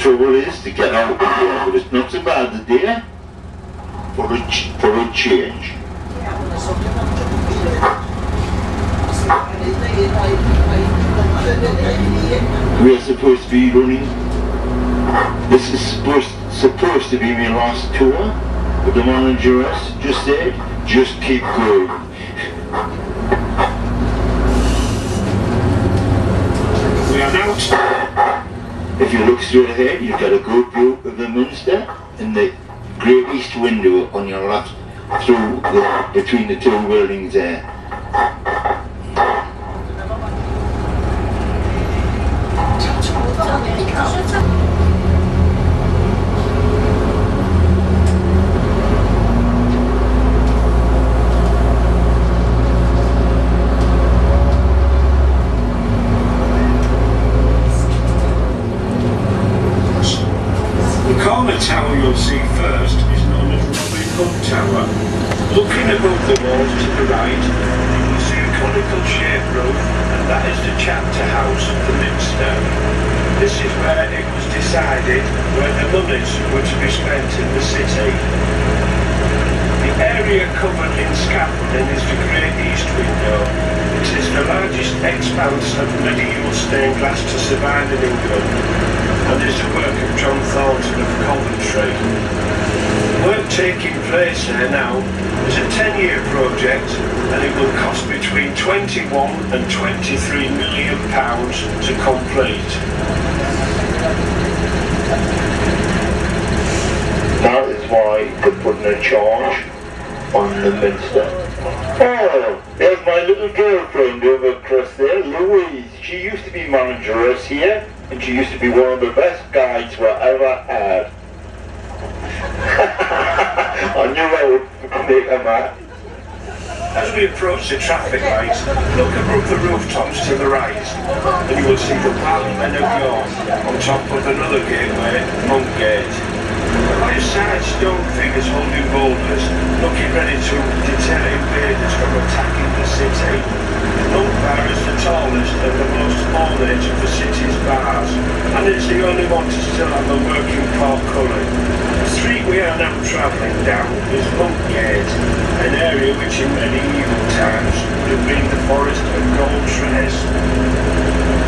trouble is to get out of here, but it's not so bad today for a change. We're supposed to be running. This is supposed to be my last tour, but the manager has just said, just keep going. We are now. If you look straight ahead, you've got a good view of the Minster and the great east window on your left between the two buildings there. The tower you'll see first is known as Robin Hood Tower. Looking above the walls to the right, you will see a conical shaped roof, and that is the chapter house of the Minster. This is where it was decided where the monies were to be spent in the city. The area covered in scaffolding is the Great East Window. It is the largest expanse of medieval stained glass to survive in England, and is the work of John Thornton of Coventry. Work taking place here now is a 10-year project, and it will cost between 21 and 23 million pounds to complete. That is why they're putting a charge on the Minster. Oh, there's my little girlfriend over across there, Louise. She used to be manageress here, and she used to be one of the best guides we ever had. I knew I would make her mad. As we approach the traffic lights, look above the rooftops to the right, and you will see the wild men of York on top of another gateway, Monkgate. By his side, stone figures holding boulders, looking ready to deter invaders from attacking the city. Monk Bar is the tallest and the most ornate of the city's bars, and it's the only one to still have a working portcullis. The street we are now travelling down is Monkgate, an area which in medieval times would have been the forest of gold trees.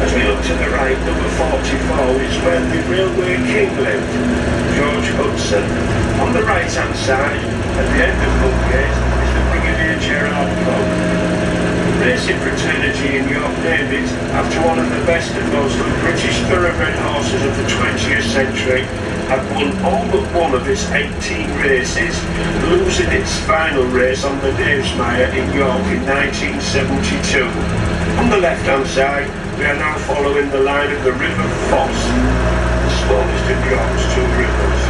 As we look to the right, number 44 is where the railway king lived, George Hudson. On the right hand side, at the end of Monkgate, is the Brigadier Gerard Pub. The racing fraternity in York named it after one of the best and most British thoroughbred horses of the 20th century, had won all but one of its 18 races, losing its final race on the Davesmire in York in 1972. On the left hand side, we are now following the line of the River Foss, the smallest of York's two rivers.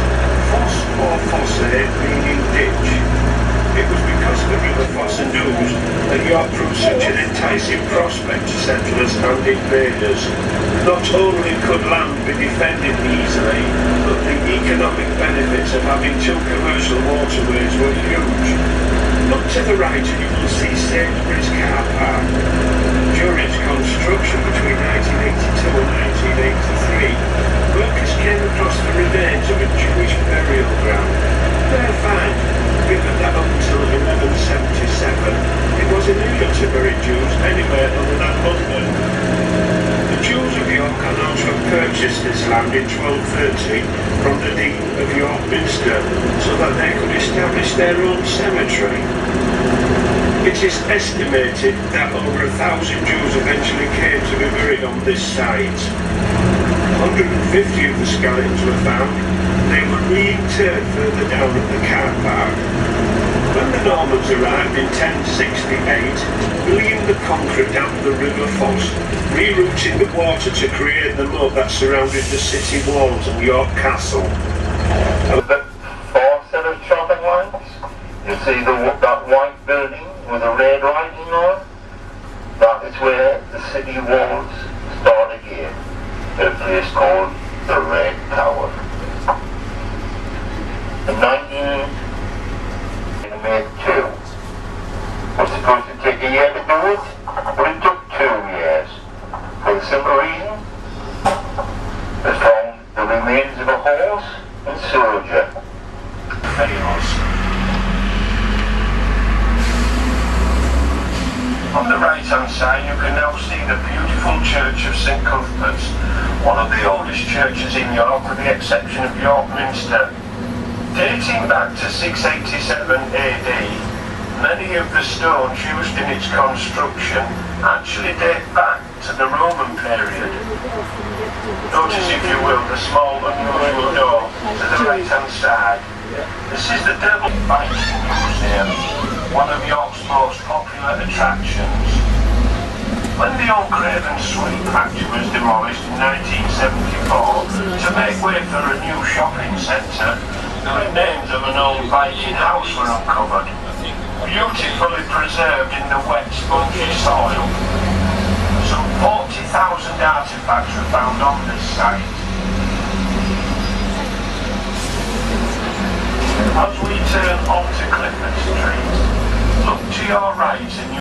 Foss or fosse meaning ditch. It was because of the River Foss and Ouse that York proved such an enticing prospect to settlers and invaders. Not only could land be defended easily, but the economic benefits of having two commercial waterways were huge. Look to the right and you will see Sainsbury's car park. During its construction between 1982 and 1983, workers came across the remains of a Jewish burial ground. They'll find, given that up until 1177, it was illegal to bury Jews anywhere other than London. The Jews of York are known to have purchased this land in 1230 from the Dean of York Minster, so that they could establish their own cemetery. It is estimated that over 1,000 Jews eventually came to be buried on this site. 150 of the skeletons were found. They were reinterred further down at the car park. When the Normans arrived in 1068, William the Conqueror dammed the River Foss, rerouting the water to create the moat that surrounded the city walls and York Castle. The four set of shopping lights. You see that white building with a red writing on? That is where the city walls start again, at a place called the Red Tower. In 1982, was supposed to take a year to do it, but it took 2 years. For the simple reason, they found the the ends of a horse and soldier. On the right hand side you can now see the beautiful church of St Cuthbert's, one of the oldest churches in York with the exception of York Minster. Dating back to 687 AD, many of the stones used in its construction actually date back to the Roman period. Notice, if you will, the small unusual door to the right hand side. This is the Devil Viking Museum, one of York's most popular attractions. When the old Craven Sweet factory was demolished in 1974 to make way for a new shopping centre, the remains of an old Viking house were uncovered, beautifully preserved in the wet, spongy soil. Some 40,000 artefacts were found on this site. As we turn onto Clifford Street, look to your right and